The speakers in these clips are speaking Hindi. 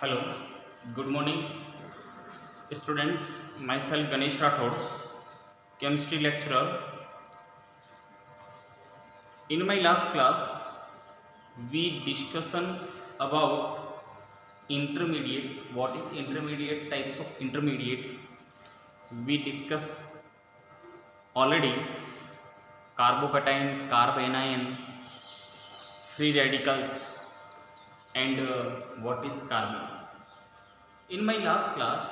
Hello, good morning, students. Myself Ganesh Rathod, chemistry lecturer. In my last class, we discussion about intermediate. What is intermediate? Types of intermediate. We discuss already carbocation, carbanion, free radicals, and what is carbon. In my last class,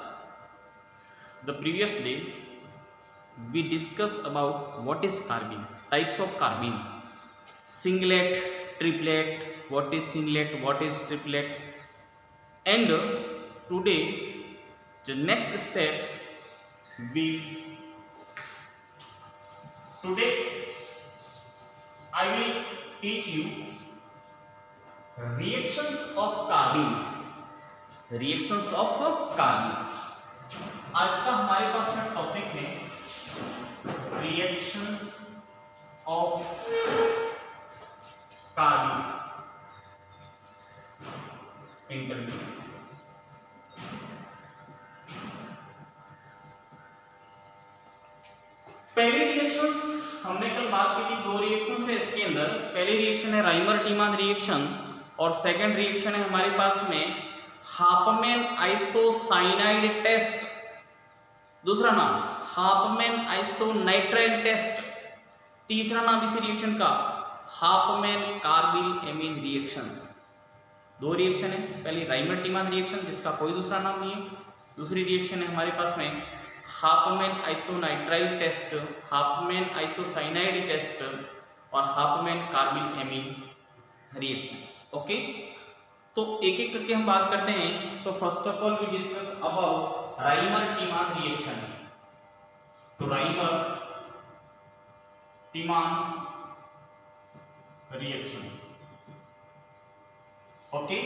the previous day, we discuss about what is carbene, types of carbene, singlet, triplet, what is singlet, what is triplet, and today the next step we today I will teach you reactions of carbene, reactions of carbene. आज का हमारे पास में टॉपिक है रिएक्शंस ऑफ कार्बन इंटरमीडिएट। पहली रिएक्शंस हमने कल बात की थी, दो रिएक्शंस है इसके अंदर। पहली रिएक्शन है राइमर-टीमान रिएक्शन और सेकंड रिएक्शन है हमारे पास में हाफमैन आइसोसाइनाइड टेस्ट, दूसरा नाम हाफमैन आइसोनाइट्राइल टेस्ट, तीसरा नाम इस रिएक्शन का हाफमैन कार्बिल एमीन रिएक्शन। दो रिएक्शन है, पहली राइमर-टीमान रिएक्शन जिसका कोई दूसरा नाम नहीं है, दूसरी रिएक्शन है हमारे पास में Hofmann isonitrile test, Hofmann isocyanide test और Hofmann carbyl amine reactions. Okay, तो एक एक करके हम बात करते हैं। तो first of all we discuss about Reimer Tiemann reaction. तो राइमर-टीमान रिएक्शन, ओके।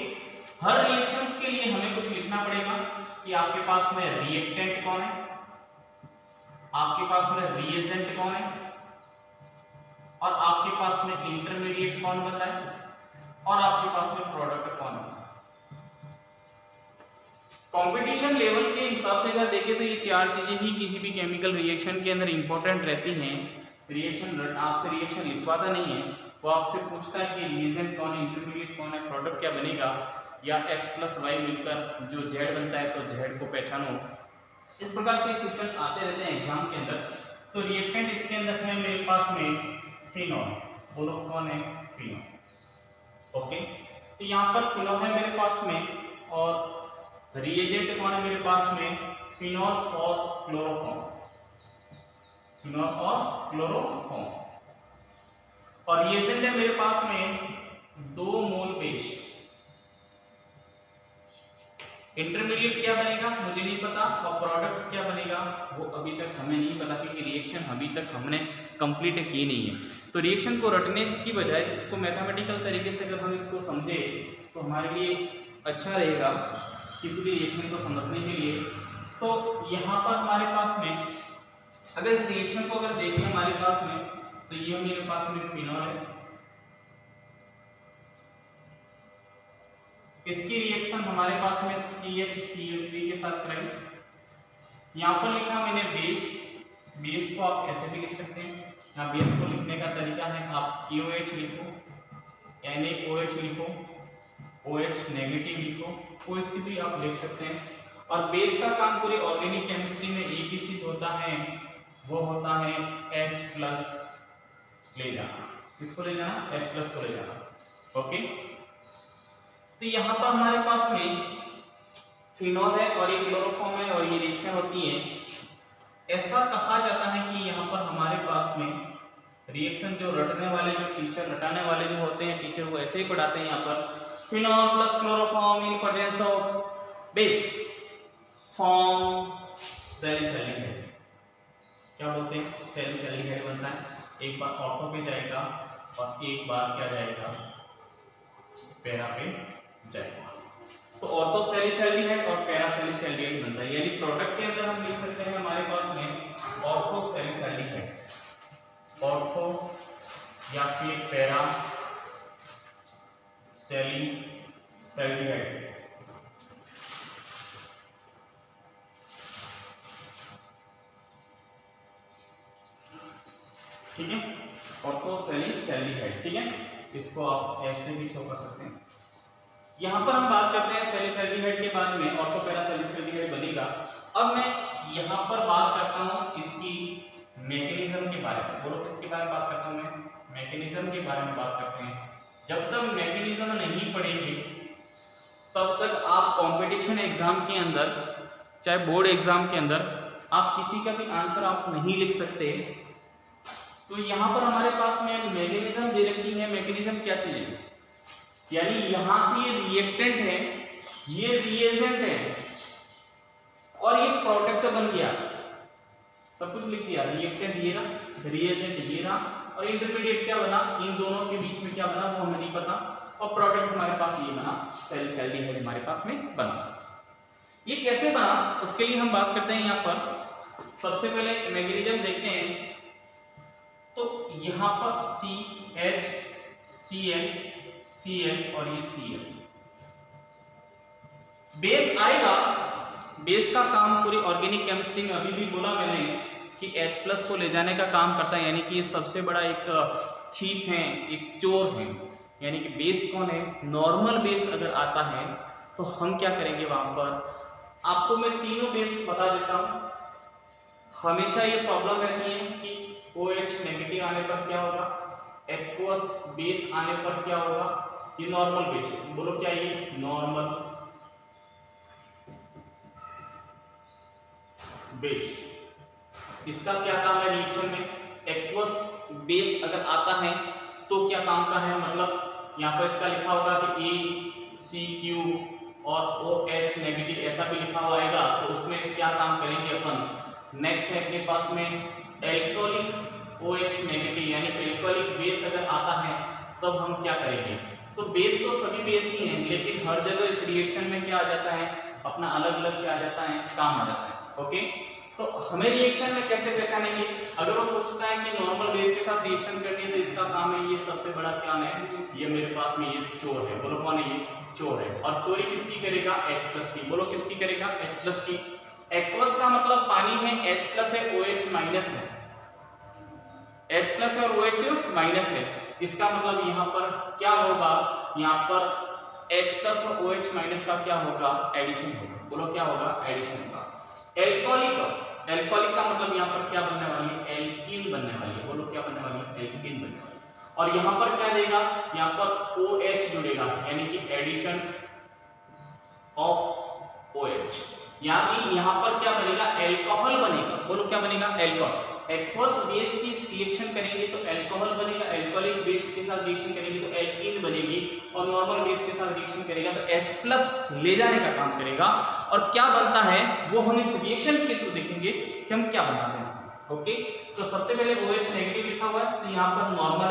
हर रिएक्शंस के लिए हमें कुछ लिखना पड़ेगा कि आपके पास में रिएक्टेंट कौन है, आपके पास में रिएजेंट कौन है और आपके पास में इंटरमीडिएट कौन बन रहा है और आपके पास में प्रोडक्ट कौन है। कंपटीशन लेवल के हिसाब से अगर देखें तो ये चार चीजें ही किसी भी केमिकल रिएक्शन के अंदर इंपॉर्टेंट रहती हैं। रिएक्शन आपसे रिएक्शन लिखवाता नहीं है, वो आपसे पूछता है कि रिएजेंट कौन है, इंटरमीडिएट कौन है, प्रोडक्ट क्या बनेगा, या x + y मिलकर जो z बनता है तो z को पहचानो। इस प्रकार से क्वेश्चन आते रहते हैं एग्जाम के अंदर। तो रिएक्टेंट इसके अंदर है मेरे पास में फिनॉल, बोलो कौन है, फिनॉल। ओके, तो यहाँ पर फिनॉल है मेरे पास में और रिएजेंट कौन है मेरे पास में, फिनॉल और क्लोरोफॉर्म, फिनॉल और क्लोरोफॉर्म। और रिएजेंट है मेरे पास में 2 मोल बेस। इंटरमीडिएट क्या बनेगा मुझे नहीं पता और प्रोडक्ट क्या बनेगा वो अभी तक हमें नहीं पता, क्योंकि रिएक्शन अभी तक हमने कंप्लीट की नहीं है। तो रिएक्शन को रटने की बजाय इसको मैथमेटिकल तरीके से अगर हम इसको समझे तो हमारे लिए अच्छा रहेगा किसी भी रिएक्शन को समझने के लिए। तो यहाँ पर हमारे पास में अगर इस रिएक्शन को अगर देखें हमारे पास में, तो ये मेरे पास में फिनॉल है, इसकी रिएक्शन हमारे पास में CHCl3 के साथ कराई। यहाँ पर लिखा मैंने बेस, बेस को आप ऐसे भी लिख सकते हैं। यहाँ बेस को लिखने का तरीका है आप KOH लिखो, NaOH लिखो, OH नेगेटिव लिखो, कोई सी भी आप लिख सकते हैं। और बेस का काम पूरी ऑर्गेनिक केमिस्ट्री में एक ही चीज होता है, वो होता है H+ ले जाना। किसको ले जाना, H+ को ले जाना। ओके, तो यहाँ पर हमारे पास में फिनॉल है और ये क्लोरोफॉर्म है और ये रिएक्शन होती है। ऐसा कहा जाता है कि यहाँ पर हमारे पास में रिएक्शन जो रटने वाले, जो टीचर रटाने वाले जो होते हैं, टीचर वो ऐसे ही पढ़ाते हैं। यहाँ पर phenol plus chloroform in presence of base form salicylic, क्या बोलते हैं, सैलिसाइलिक बनता है। एक बार ऑर्थो पे जाएगा और एक बार क्या जाएगा, पैरा पे जाएगा। तो ऑर्थो सैलिसाइलिक और पैरा सैलिसाइलिक बनता है, यानी प्रोडक्ट के अंदर हम लिख सकते हैं हमारे पास में ऑर्थो सैलिसाइलिक, ऑर्थो या फिर पैरा सैलिसाइलिक। ठीक है, ऑर्थोसैलिसैल्डिहाइड, ठीक है, इसको आप ऐसे भी शो कर सकते हैं। यहाँ पर हम बात करते हैं सैलिसैल्डिहाइड के बाद में ऑर्थोपैरासैलिसैल्डिहाइड बनेगा। अब मैं यहाँ पर बात करता हूँ इसकी मैकेनिज्म के बारे में। बोलो किसके बारे में बात करता हूँ मैं? मैकेनिज्म के बारे में बात करते हैं। जब तक मैकेनिज्म नहीं पढ़ेंगे तब तक आप कंपटीशन एग्जाम के अंदर, चाहे बोर्ड एग्जाम के अंदर, आप किसी का भी आंसर आप नहीं लिख सकते। तो यहाँ पर हमारे पास में मैकेनिज्म दे रखी है। मैकेनिज्म क्या चीज है? यानी यहां से ये रिएक्टेंट है, ये रिएजेंट है और ये प्रोडक्ट बन गया। सब कुछ लिख दिया, रिएक्टेंट ये रहा, रिएजेंट ये रहा और इंटरमीडिएट क्या बना, इन दोनों के बीच में क्या बना वो हमें नहीं पता, और प्रोडक्ट हमारे पास ये बना, सैलिसैल्डिहाइड हमारे पास में बना। ये कैसे बना उसके लिए हम बात करते हैं। यहाँ पर सबसे पहले मैकेनिज्म देखते हैं। तो यहाँ पर CH Cl Cl और ये Cl बेस आएगा। बेस का काम पूरी ऑर्गेनिक केमिस्ट्री में अभी भी बोला मैंने कि H+ को ले जाने का काम करता है, यानी कि ये सबसे बड़ा एक थीफ है, एक चोर है। यानी कि बेस कौन है? नॉर्मल बेस अगर आता है तो हम क्या करेंगे वहां पर। आपको मैं तीनों बेस बता देता हूं। हमेशा ये प्रॉब्लम रहती है कि OH नेगेटिव आने पर क्या होगा, एक्वस बेस आने पर क्या होगा। ये नॉर्मल बेस है, बोलो क्या ये नॉर्मल बेस। इसका क्या काम है रिएक्शन में? एक्वस बेस अगर आता है तो क्या काम का है, मतलब यहाँ पर इसका लिखा होगा कि ACQ और OH नेगेटिव ऐसा भी लिखा हुआ आएगा, तो उसमें क्या काम करेंगे अपन। नेक्स्ट है अपने पास में एल्कोहलिक OH नेगेटिव, यानी एल्कोहलिक बेस अगर आता है तब हम क्या करेंगे। तो बेस तो सभी बेस ही हैं, लेकिन हर जगह इस रिएक्शन में क्या आ जाता है, अपना अलग अलग क्या आ जाता है, काम आ जाता है। ओके, तो हमें रिएक्शन में कैसे पहचानेंगे? अगर वो पूछता है कि नॉर्मल बेस के साथ रिएक्शन करनी है तो इसका काम है, ये सबसे बड़ा क्या है, ये मेरे पास में ये चोर है। बोलो कौन है? ये चोर है। और चोरी किसकी करेगा? H+ की। बोलो किसकी करेगा? H+ की। एक्वस का मतलब पानी है, H+ है, OH- है, H+ और OH- है। इसका मतलब यहाँ पर क्या होगा, यहाँ पर H+ और OH- का क्या होगा, एडिशन होगा। बोलो क्या होगा, एडिशन होगा। एल्कोहलिक का मतलब यहाँ पर क्या बनने वाली है, एल्कीन बनने वाली है। बोलो क्या बनने वाली है, एल्कीन बनने वाली है। और यहाँ पर क्या देगा, यहाँ पर OH जुड़ेगा, यानी कि एडिशन ऑफ OH, यानी यहाँ पर क्या बनेगा, एल्कोहल बनेगा। बोलो क्या बनेगा, एल्कोहल। एक्वस बेस की रिएक्शन करेंगे तो एल्कोहल बनेगा, एल्कोहलिक बेस के साथ रिएक्शन करेंगे तो एल्कीन बनेगी, और नॉर्मल बेस के साथ रिएक्शन करेगा तो H+ ले जाने का काम करेगा। और क्या बनता है वो हम इस रिएक्शन के थ्रू देखेंगे कि हम क्या बनाते हैं इसमें। ओके, तो सबसे पहले OH नेगेटिव लिखा हुआ है, तो यहाँ पर नॉर्मल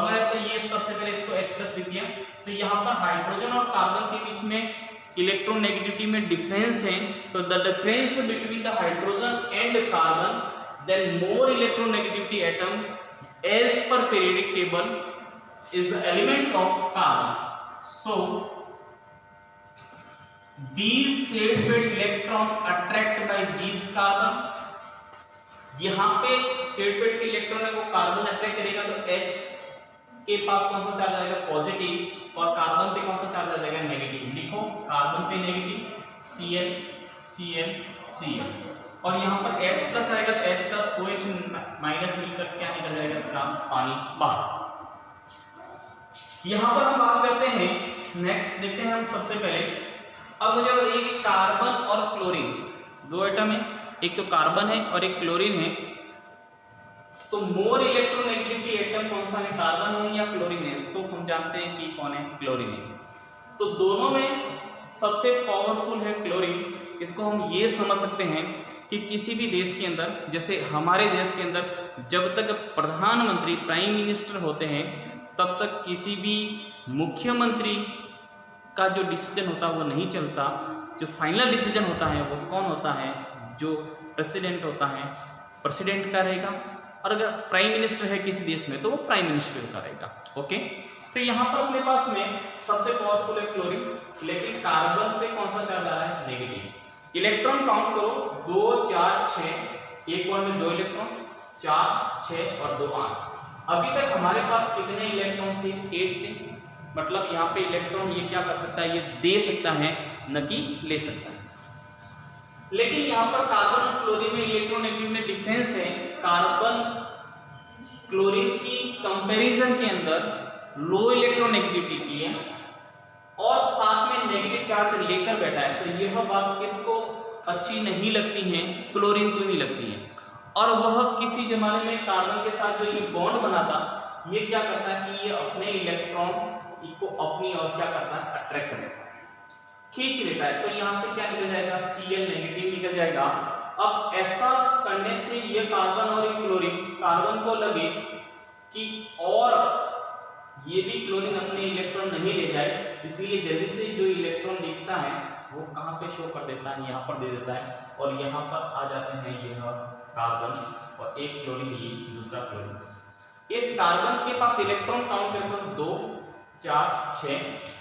है, तो ये सबसे पहले इसको H+ लिख दिया। तो यहाँ पर हाइड्रोजन और कार्बन के बीच में इलेक्ट्रोनेगेटिविटी में डिफरेंस है, तो the difference between the hydrogen and carbon, then more electronegativity atom as per periodic table is the element of carbon. So these shade paid electron attract by these carbon. यहाँ पे शेड पेड के इलेक्ट्रॉन है वो कार्बन अट्रैक्ट करेगा, तो H के पास कौन सा चार्ज आएगा, पॉजिटिव, और कार्बन पे कौन सा चार्ज आ जाएगा, नेगेटिव। लिखो कार्बन पे नेगेटिव, Cl Cl Cl, और यहाँ पर H+ आएगा तो H+ OH- मिलकर क्या निकल जाएगा, इसका पानी बाहर। यहाँ पर हम बात करते हैं, नेक्स्ट देखते हैं हम सबसे पहले। अब मुझे बताइए कि कार्बन और क्लोरीन दो एटम है, एक तो कार्बन है और एक क्लोरीन है, तो मोर इलेक्ट्रोनेगेटिविटी एटम कौन सा है, कार्बन है या क्लोरीन है। तो हम जानते हैं कि कौन है, क्लोरीन है। तो दोनों में सबसे पावरफुल है क्लोरीन। इसको हम ये समझ सकते हैं कि किसी भी देश के अंदर, जैसे हमारे देश के अंदर जब तक प्रधानमंत्री प्राइम मिनिस्टर होते हैं तब तक किसी भी मुख्यमंत्री का जो डिसीजन होता है वो नहीं चलता। जो फाइनल डिसीजन होता है वो कौन होता है, जो प्रेसिडेंट होता है, प्रेसिडेंट का रहेगा। और अगर प्राइम मिनिस्टर है किसी देश में तो वो प्राइम मिनिस्टर का रहेगा। ओके, तो यहाँ पर अपने पास में सबसे पावरफुल है क्लोरीन, लेकिन कार्बन पे कौन सा चार्ज आ रहा है, नेगेटिव। इलेक्ट्रॉन काउंट करो, 2 4 6, एक बॉन्ड में 2 इलेक्ट्रॉन, 4 6 और 2 8। अभी तक हमारे पास कितने इलेक्ट्रॉन थे? 8 थे। मतलब यहाँ पे इलेक्ट्रॉन ये क्या कर सकता है? ये दे सकता है, न कि ले सकता है। लेकिन यहाँ पर कार्बन और क्लोरीन में इलेक्ट्रोनेगेटिव में डिफरेंस है। कार्बन क्लोरीन की कंपैरिजन के अंदर लो इलेक्ट्रोनेगेटिविटी है और साथ में नेगेटिव चार्ज लेकर बैठा है। तो यह बात किसको अच्छी नहीं लगती है? क्लोरीन को नहीं लगती है। और वह किसी जमाने में कार्बन के साथ जो ये बॉन्ड बनाता, ये क्या करता है कि ये अपने इलेक्ट्रॉन को अपनी ओर क्या करता है? अट्रैक्ट कर लेता है, खींच लेता है। तो यहाँ से क्या निकल जाएगा? Cl नेगेटिव निकल जाएगा। अब ऐसा करने से ये कार्बन और ये क्लोरीन, कार्बन को लगे कि और ये भी क्लोरीन अपने इलेक्ट्रॉन नहीं ले जाए, इसलिए जल्दी से जो इलेक्ट्रॉन दिखता है वो कहाँ पे शो कर देता है? यहाँ पर दे देता है और यहाँ पर आ जाते हैं यह कार्बन और एक क्लोरीन, ये दूसरा क्लोरीन। इस कार्बन के पास इलेक्ट्रॉन काउंट करें तो 2 4 6।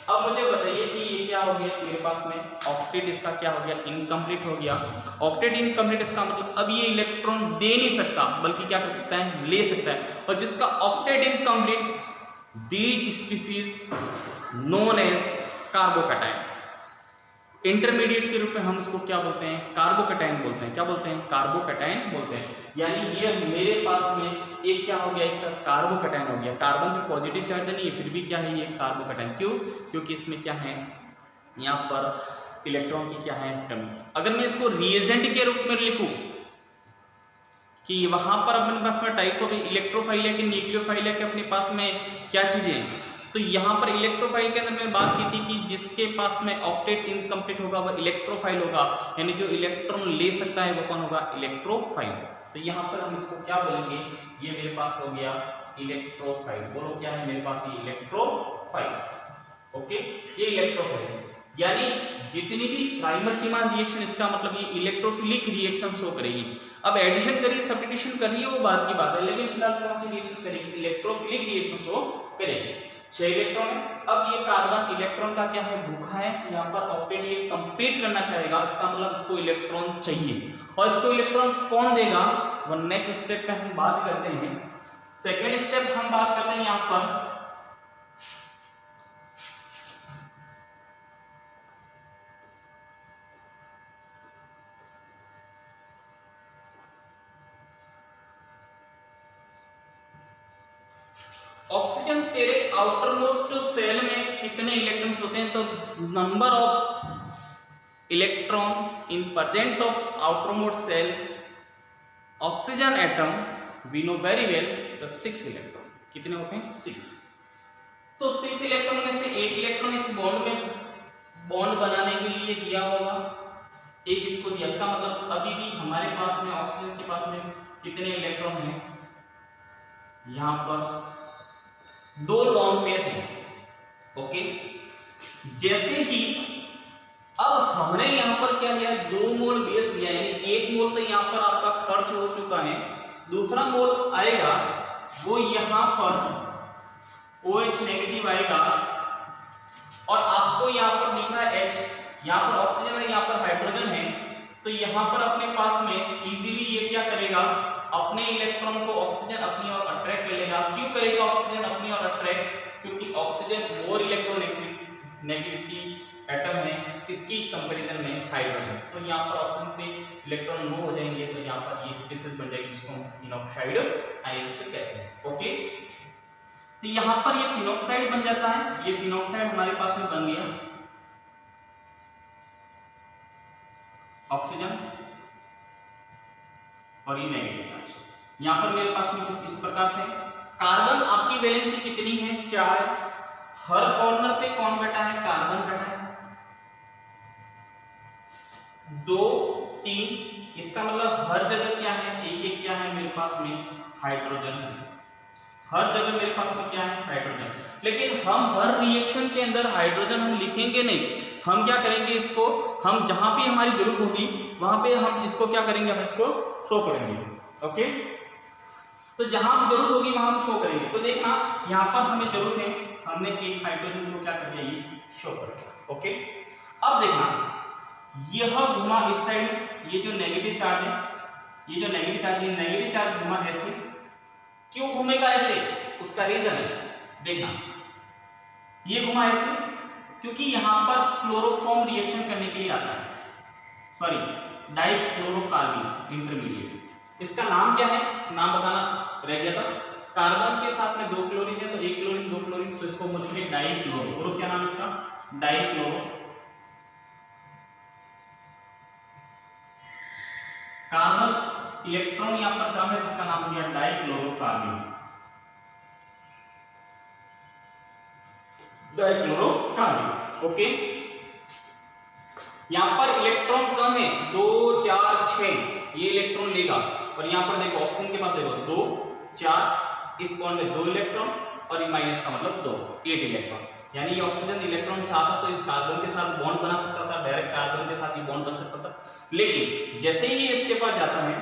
अब मुझे बताइए कि ये क्या हो गया? मेरे पास में ऑक्टेट इसका क्या हो गया? इनकम्प्लीट हो गया। ऑक्टेट इनकम्प्लीट इसका मतलब अब ये इलेक्ट्रॉन दे नहीं सकता, बल्कि क्या कर सकता है? ले सकता है। और जिसका octet incomplete, these species known as carbocation. Intermediate के रूप में हम इसको क्या बोलते हैं? कार्बोकैटायन बोलते हैं। क्या बोलते हैं? कार्बोकैटायन बोलते हैं। यानी ये मेरे पास में एक क्या हो गया? एक कार्बोकैटायन हो गया। कार्बन पे पॉजिटिव चार्ज नहीं है, फिर भी क्या है? ये कार्बोकैटायन। क्यों? क्योंकि इसमें क्या है? यहाँ पर इलेक्ट्रॉन की क्या है? कमी। अगर मैं इसको रिएजेंट के रूप में लिखूं कि वहां पर अपने पास में टाइप्स ऑफ इलेक्ट्रोफाइल है कि न्यूक्लियोफाइल है कि अपने पास में क्या चीजें, तो यहाँ पर इलेक्ट्रोफाइल के अंदर मैंने बात की थी कि जिसके पास में ऑक्टेट इनकम्प्लीट होगा वह इलेक्ट्रोफाइल होगा, यानी जो इलेक्ट्रॉन ले सकता है वो कौन होगा? इलेक्ट्रोफाइल। तो यहाँ पर हम इसको क्या बोलेंगे? ये मेरे पास हो गया इलेक्ट्रोफाइल। बोलो क्या है मेरे पास? ये इलेक्ट्रोफाइल। ओके, ये इलेक्ट्रोफाइल यानी जितनी भी प्राइमर डिमांड रिएक्शन, इसका मतलब ये इलेक्ट्रोफिलिक रिएक्शन शो करेगी। अब एडिशन करिए, सब्स्टिट्यूशन कर रही है वो बात की बात है, लेकिन फिलहाल कौन सी रिएक्शन करेगी? इलेक्ट्रोफिलिक रिएक्शन शो करेगी। 6 इलेक्ट्रॉन है। अब ये कार्बन इलेक्ट्रॉन का क्या है? भूखा है। यहाँ पर ऑक्टेट ये कंप्लीट करना चाहेगा, इसका मतलब इसको इलेक्ट्रॉन चाहिए। और इसको इलेक्ट्रॉन कौन देगा? वो नेक्स्ट स्टेप पे हम बात करते हैं। सेकेंड स्टेप हम बात करते हैं यहाँ पर ऑक्सीजन तेरे आउटर मोस्ट सेल में कितने इलेक्ट्रॉन्स होते हैं? तो number of electron in present of outer most shell oxygen atom, we know very well the 6 electron. कितने होते हैं? 6। तो 6 इलेक्ट्रॉन में से एक इलेक्ट्रॉन इस बॉन्ड में बॉन्ड बनाने के लिए दिया होगा, एक इसको दिया। इसका मतलब अभी भी हमारे पास में ऑक्सीजन के पास में कितने इलेक्ट्रॉन हैं? यहाँ पर 2 लॉन्ग पेयर है। ओके, जैसे ही अब हमने यहां पर क्या लिया? 2 मोल बेस लिया, यानी 1 मोल तो यहां पर आपका खर्च हो चुका है। दूसरा मोल आएगा वो यहां पर OH नेगेटिव आएगा और आपको यहां पर दिख रहा है H, यहां पर ऑक्सीजन है, यहां पर हाइड्रोजन है। तो यहां पर अपने पास में इजीली ये क्या करेगा? अपने इलेक्ट्रॉन को ऑक्सीजन अपनी ओर अट्रैक्ट कर लेगा। क्यों करेगा ऑक्सीजन अपनी ओर अट्रैक्ट? क्योंकि ऑक्सीजन मोर इलेक्ट्रोनेगेटिविटी एटम है किसकी कंपैरिजन में? हाइड्रोजन। तो यहाँ पर ऑक्सीजन पे इलेक्ट्रॉन मूव हो जाएंगे, तो यहाँ पर ये स्पीशीज बन जाएगी जिसको हम फिनॉक्साइड आयन से कहते हैं। ओके, तो यहाँ पर ये फिनॉक्साइड बन जाता है। ये फिनॉक्साइड हमारे पास में बन गया ऑक्सीजन और ये नेगेटिव चार्ज। यहाँ पर मेरे पास में कुछ इस प्रकार से कार्बन, आपकी वैलेंसी कितनी है? 4 है। हर कॉर्नर पे कौन बैठा है? कार्बन बैठा है। 2 3, इसका मतलब हर जगह क्या है? एक क्या है मेरे पास में? हाइड्रोजन। हर जगह मेरे पास में क्या है? हाइड्रोजन। लेकिन हम हर रिएक्शन के अंदर हाइड्रोजन हम लिखेंगे नहीं। हम क्या करेंगे? इसको हम जहां भी हमारी जरूरत होगी वहां पे हम इसको क्या करेंगे? हम इसको शो करेंगे। ओके, तो जहां जरूरत होगी वहां हम शो करेंगे। तो देखना यहाँ पर हमें जरूरत है, हमने एक हाइड्रोजन को क्या कर दिया? ये शो कर दिया। ओके, अब देखना यह घुमा इस साइड, ये जो नेगेटिव चार्ज है ये जो नेगेटिव चार्ज घुमा ऐसे, क्यों घूमेगा ऐसे, उसका रीजन है, देखना ये घुमा ऐसे क्योंकि यहां पर क्लोरोफॉर्म रिएक्शन करने के लिए आता है, सॉरी डाइक्लोरोकार्बन इंटरमीडिएट। इसका नाम क्या है, नाम बताना रह गया था। कार्बन के साथ में 2 क्लोरीन है तो 1 क्लोरीन 2 क्लोरीन, तो इसको बोलेंगे डाइक्लोरो। बोलो क्या नाम है इसका, डाइक्लोरो। कार्बन इलेक्ट्रॉन यहां पर कम है, इसका नाम हो गया डाइक्लोरोकार्बन, डाइक्लोरोकार्बन। ओके, यहां पर इलेक्ट्रॉन कम है, 2 4 6 ये इलेक्ट्रॉन लेगा, और यहां पर देखो ऑक्सीजन के पास देखो 2 4, इस बॉन्ड में 2 इलेक्ट्रॉन और ये माइनस का मतलब 2, 8 इलेक्ट्रॉन। यानी ये ऑक्सीजन इलेक्ट्रॉन चाहता तो इस कार्बन के साथ बॉन्ड बना सकता था, डायरेक्ट कार्बन के साथ ये बॉन्ड बन सकता था, लेकिन जैसे ही इसके पास जाता है,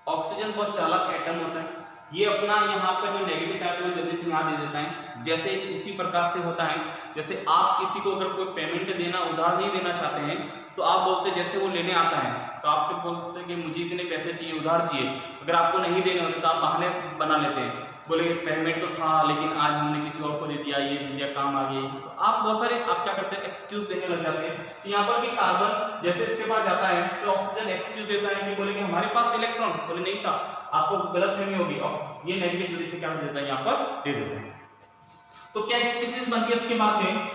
ऑक्सीजन बहुत चालाक एटम होता है, ये अपना यहाँ पर जो नेगेटिव चार्ज है वो जल्दी से यहाँ दे देता है। जैसे उसी प्रकार से होता है, जैसे आप किसी को अगर कोई पेमेंट देना, उधार नहीं देना चाहते हैं, तो आप बोलते जैसे वो लेने आता है तो आपसे बोलते हैं कि मुझे इतने पैसे चाहिए, उधार चाहिए। अगर आपको नहीं देने होते तो आप बहाने बना लेते हैं, बोले पेमेंट तो था लेकिन आज हमने किसी और को दे दिया, ये दे दिया, काम आ गई। तो आप बहुत सारे आप क्या करते हैं, एक्सक्यूज देने लग जाते हैं। तो यहाँ पर भी कार्बन जैसे इसके पास जाता है तो ऑक्सीजन एक्सक्यूज देता है कि बोले कि हमारे पास इलेक्ट्रॉन, बोले नहीं था, आपको गलतफहमी होगी, और ये नेगेटिव जल्दी से क्या कर देता है, यहाँ पर दे देते हैं। तो क्या स्पीशीज बनती है उसके बाद में,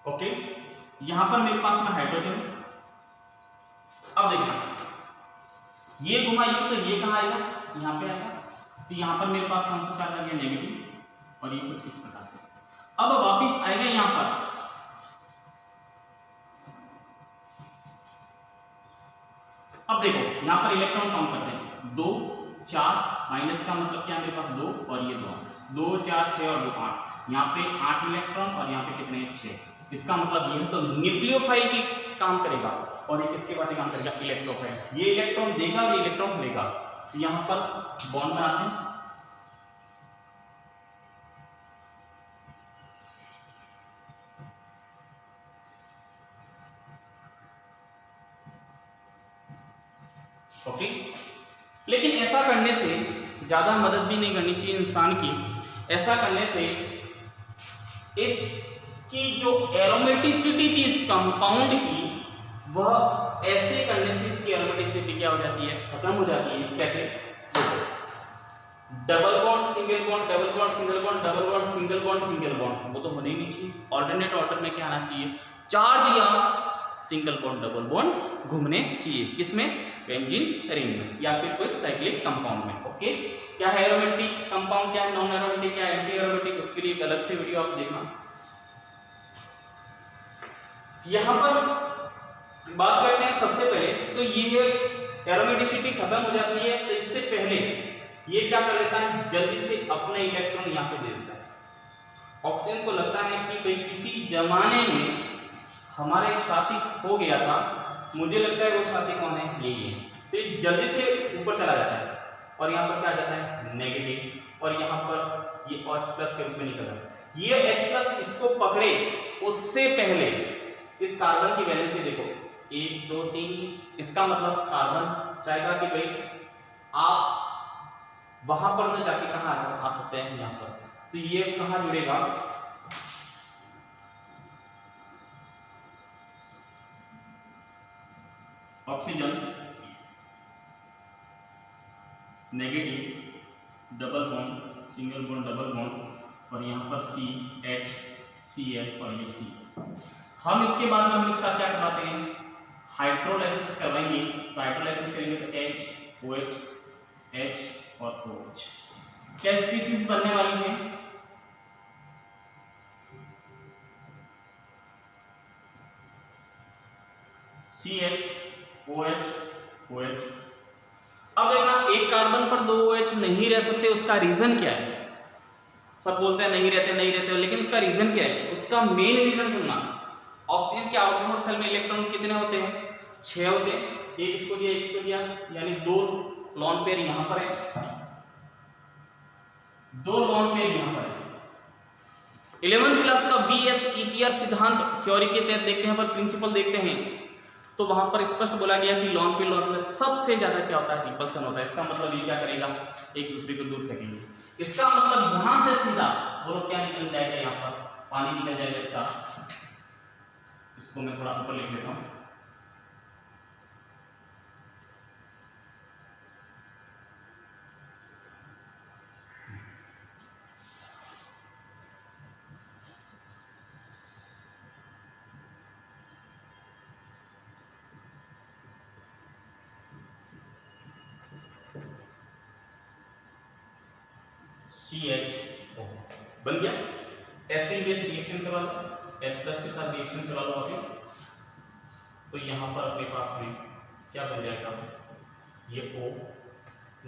ओके यहां पर मेरे पास में हाइड्रोजन। अब देखिए ये घुमाइए तो ये कहां आएगा, यहां पे आएगा, तो यहां पर मेरे पास कौन सा चार्ज आ गया, नेगेटिव, और ये कुछ इस प्रकार से। अब वापस आएगा यहां पर, अब देखो यहां पर इलेक्ट्रॉन काउंट करते हैं, 2 4 माइनस का मतलब क्या है, मेरे पास 2 और ये 2 4 6 और 2 8, यहाँ पे 8 इलेक्ट्रॉन और यहाँ पे कितने 6। इसका मतलब ये तो न्यूक्लियोफाइल की काम करेगा, और एक इसके बाद काम करेगा इलेक्ट्रोफाइल। ये इलेक्ट्रॉन देगा और इलेक्ट्रॉन लेगा, तो यहाँ पर बॉन्ड बनाते हैं, ओके। लेकिन ऐसा करने से ज्यादा मदद भी नहीं करनी चाहिए इंसान की। ऐसा करने से इसकी जो एरोमेटिसिटी थी इस कंपाउंड की, वह ऐसे करने से इसकी एरोमेटिसिटी क्या हो जाती है, खत्म हो जाती है। कैसे, double bond single bond, double bond single bond, double bond single bond, single bond, वो तो होने ही नहीं चाहिए। ऑल्टरनेट ऑर्डर में क्या आना चाहिए, चार्ज या सिंगल बॉन्ड डबल बॉन्ड घूमने चाहिए, किसमें, बेंजीन रिंग में या फिर कोई साइक्लिक कंपाउंड में। ओके, क्या है एरोमेटिक कंपाउंड, क्या है नॉन एरोमेटिक, क्या है एंटी एरोमेटिक, उसके लिए एक अलग से वीडियो आप देखना। यहां पर बात करते हैं सबसे पहले, तो ये एरोमेटिसिटी खत्म हो जाती है, तो इससे पहले ये क्या कर लेता है, जल्दी से अपने इलेक्ट्रॉन यहाँ पे दे देता है। ऑक्सीजन को लगता है कि भाई किसी जमाने में हमारा एक साथी खो गया था, मुझे लगता है वो साथी कौन है, यही है। तो ये जल्दी से ऊपर चला जाता है और यहाँ पर क्या आ जाता है, नेगेटिव, और यहाँ पर ये H+ के रूप में निकल रहा है। ये H+ इसको पकड़े उससे पहले इस कार्बन की वैलेंसी देखो 1 2 3, इसका मतलब कार्बन चाहेगा कि भाई आप वहां पर न जाके कहाँ आ सकते हैं, यहाँ पर, तो ये कहाँ जुड़ेगा, oxygen negative, double bond single bond double bond, और यहाँ पर CH और ये C। हम इसके बाद में हम इसका क्या करवाते हैं, हाइड्रोलाइसिस करवाएंगे। तो हाइड्रोलाइसिस करेंगे तो H OH H और OH। क्या स्पीसीज बनने वाली है, CH OH OH। अब देखना, एक कार्बन पर 2 OH नहीं रह सकते, उसका रीजन क्या है। सब बोलते हैं नहीं रहते, लेकिन उसका रीजन क्या है, उसका मेन रीजन सुनना। ऑक्सीजन के आउटरमोस्ट सेल में इलेक्ट्रॉन कितने होते हैं, 6 होते हैं। एक इसको दिया, यानी 2 लॉन पेयर यहां पर है, 2 लॉन पेयर यहाँ पर है। 11th क्लास का VSEPR सिद्धांत थ्योरी के तहत देखते हैं, पर प्रिंसिपल देखते हैं तो वहां पर स्पष्ट बोला गया कि लॉन पे लॉन में सबसे ज्यादा क्या होता है, रिपल्सन होता है। इसका मतलब ये क्या करेगा, एक दूसरे को दूर फेंकेंगे। इसका मतलब यहां से सीधा बोलो क्या निकल जाएगा, यहाँ पर पानी निकल जाएगा इसका। इसको मैं थोड़ा ऊपर लिख लेता हूं। CH बन गया। एसिड बेस रिएक्शन करवा लो, H+ के साथ रिएक्शन करवा लो वापस, तो यहाँ पर अपने पास में क्या बन जाएगा, ये O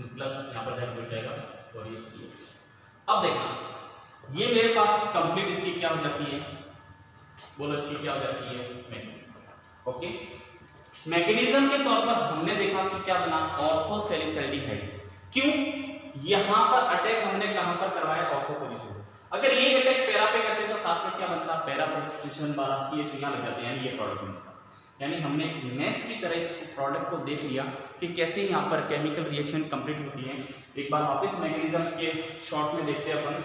प्लस यहाँ पर जाकर जुड़ जाएगा और ये CH। अब देखना ये मेरे पास कंप्लीट इसकी क्या हो जाती है, बोलो इसकी क्या हो जाती है, मैकेनिज्म। ओके, मैकेनिज्म के तौर पर हमने देखा कि क्या बना, ऑर्थोसेलिसैल्डिहाइड। क्यों, यहां पर अटैक हमने कहां पर करवाया, ऑर्थो पोजीशन। अगर ये अटैक पैरा पे करते तो साथ में क्या बनता, पैरा पोजीशन वाला CH यहां लग जाते हैं, ये प्रोडक्ट बनता। यानी हमने मैस की तरह इस प्रोडक्ट को देख लिया कि कैसे यहां पर केमिकल रिएक्शन कंप्लीट होती है। एक बार वापस मैकेनिज्म के शॉर्ट में देखते हैं अपन।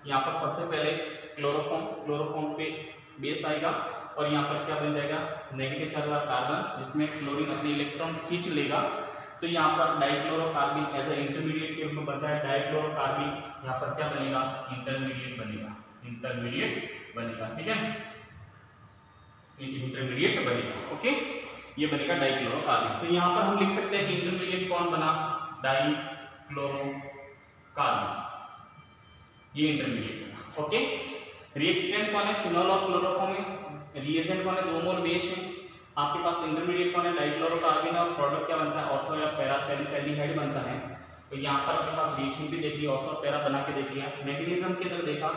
यहां पर सबसे पहले क्लोरोफॉर्म पे बेस आएगा और यहाँ पर क्या बन जाएगा, नेगेटिव चार्ज वाला कार्बन, जिसमें क्लोरीन अपने इलेक्ट्रॉन खींच लेगा। तो यहाँ पर डाइक्लोरोकार्बन एज ए इंटरमीडिएट के रूप में बनता है। डाइक्लोरोकार्बन यहाँ पर क्या बनेगा, इंटरमीडिएट बनेगा, ठीक है, इंटरमीडिएट बनेगा। ओके, ये बनेगा डाइक्लोरोकार्बन। तो यहाँ पर हम लिख सकते हैं कि इंटरमीडिएट कौन बना, डाइक्लोरोकार्बन, ये इंटरमीडिएट बना। ओके, रिएक्टेंट कौन है, फिनोल और क्लोरोफॉर्म है। रिएजेंट कौन है, 2 मोल बेस है। आपके पास इंटरमीडिएट कौन है, डाइक्लोरोकार्बन, और प्रोडक्ट क्या बनता है, ऑर्थो या पैरासेलिसैल्डिहाइड बनता है। तो यहाँ पर आपके पास रिएक्शन भी देख लिया, ऑर्थो पैरा बना के देख लिया। मैकेनिज्म के अंदर देखा,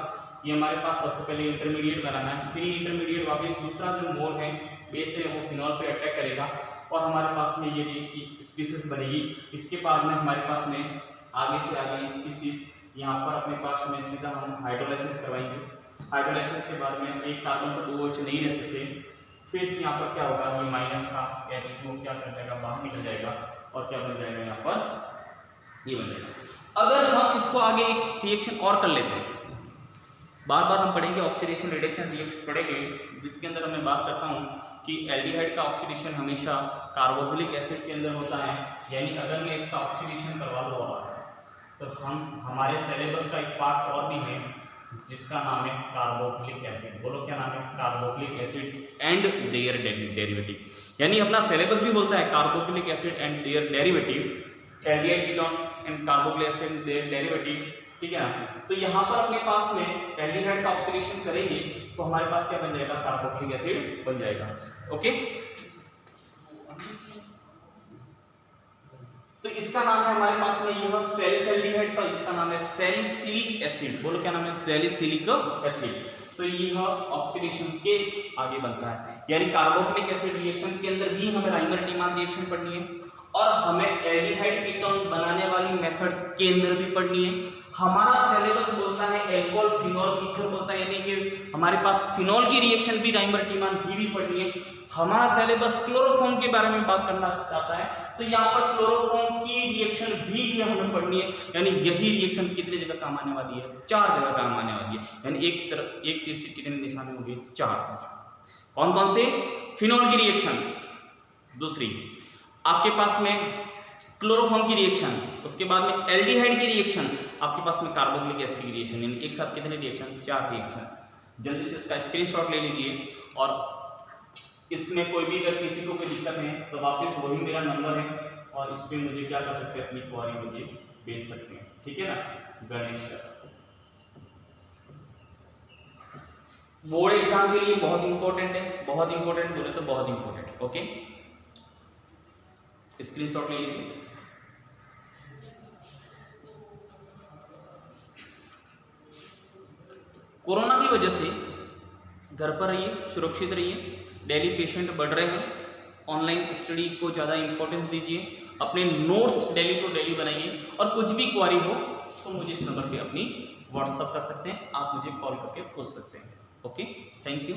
ये हमारे पास सबसे पहले इंटरमीडिएट बनाना है, फिर इंटरमीडिएट वापस दूसरा जो मोल है बेस है वो फिनोल पे अटैक करेगा और हमारे पास में ये स्पीसीज बनेगी। इसके बाद में हमारे पास में आगे से आगे स्पीसीज यहाँ पर अपने पास में सीधा हम हाइड्रोलाइसिस करवाएंगे। हाइड्रोलाइसिस के बाद में एक कार्बन पर 2 OH नहीं रह सकते, फिर यहाँ पर क्या होगा, ये माइनस का H2 क्या कर जाएगा, बाहर निकल जाएगा और क्या बन जाएगा, यहाँ पर ये बन जाएगा। अगर हम इसको आगे एक रिएक्शन और कर लेते हैं, बार बार हम पढ़ेंगे ऑक्सीडेशन रिडक्शन रिएक्शन पढ़ेंगे, जिसके अंदर मैं बात करता हूँ कि एल्डिहाइड का ऑक्सीडेशन हमेशा कार्बोक्सिलिक एसिड के अंदर होता है। यानी अगर मैं इसका ऑक्सीडेशन करवा दूँ तो हमारे सिलेबस का एक पार्ट और भी है जिसका नाम है कार्बोक्सिलिक एसिड। बोलो क्या नाम है, carboxylic acid and their derivative. यानी अपना सिलेबस भी बोलता है carboxylic acid and their derivative, aldehyde ketone and carboxylic acid their derivative, ठीक है ना। तो यहाँ पर अपने पास में एल्डिहाइड का ऑक्सीडेशन करेंगे तो हमारे पास क्या बन जाएगा, कार्बोक्सिलिक एसिड बन जाएगा। ओके, तो इसका नाम है हमारे पास में यह सैलिसैल्डिहाइड का, इसका नाम है सैलिसिलिक एसिड। बोलो क्या नाम है, सैलिसिलिक एसिड। तो यह ऑक्सीडेशन के आगे बनता है। यानी कार्बोक्सिलिक एसिड रिएक्शन के अंदर भी हमें राइमर-टीमान रिएक्शन पढ़नी है और हमें एल्डिहाइड कीटोन बनाने वाली मेथड के अंदर भी पढ़नी है। हमारा सिलेबस बोलता है एल्कोहल, फिनोल, ईथर बोलता है, यानी कि हमारे पास फिनोल की रिएक्शन भी राइमर-टीमान भी पढ़नी है। हमारा सिलेबस क्लोरोफॉर्म के बारे में बात करना चाहता है, तो यहाँ पर क्लोरोफॉर्म की रिएक्शन भी हमें पढ़नी है। यानी यही रिएक्शन कितने जगह काम आने वाली है, 4 जगह काम आने वाली है। यानी एक तरफ एक तीर से कितने निशाने होंगे, 4। कौन कौन से, फिनोल की रिएक्शन, दूसरी आपके पास में क्लोरोफॉर्म की रिएक्शन, उसके बाद में एल्डिहाइड की रिएक्शन, आपके पास में कार्बोक्सिलिक एसिड की रिएक्शन। यानी एक साथ कितने रिएक्शन, 4 रिएक्शन। जल्दी से इसका स्क्रीनशॉट ले लीजिए और इसमें कोई भी अगर किसी को कोई दिक्कत है तो वापस वही मेरा नंबर है और इस पर मुझे क्या कर सकते हैं, अपनी क्वेरी मुझे भेज सकते हैं, ठीक है ना। गणेश बोर्ड एग्जाम के लिए बहुत इंपॉर्टेंट है, बहुत इंपॉर्टेंट बोले तो बहुत इंपॉर्टेंट। ओके, स्क्रीनशॉट ले लीजिए। कोरोना की वजह से घर पर रहिए, सुरक्षित रहिए। डेली पेशेंट बढ़ रहे हैं, ऑनलाइन स्टडी को ज़्यादा इंपॉर्टेंस दीजिए। अपने नोट्स डेली टू डेली बनाइए और कुछ भी क्वारी हो तो मुझे इस नंबर पे अपनी व्हाट्सअप कर सकते हैं, आप मुझे कॉल करके पूछ सकते हैं। Okay, thank you.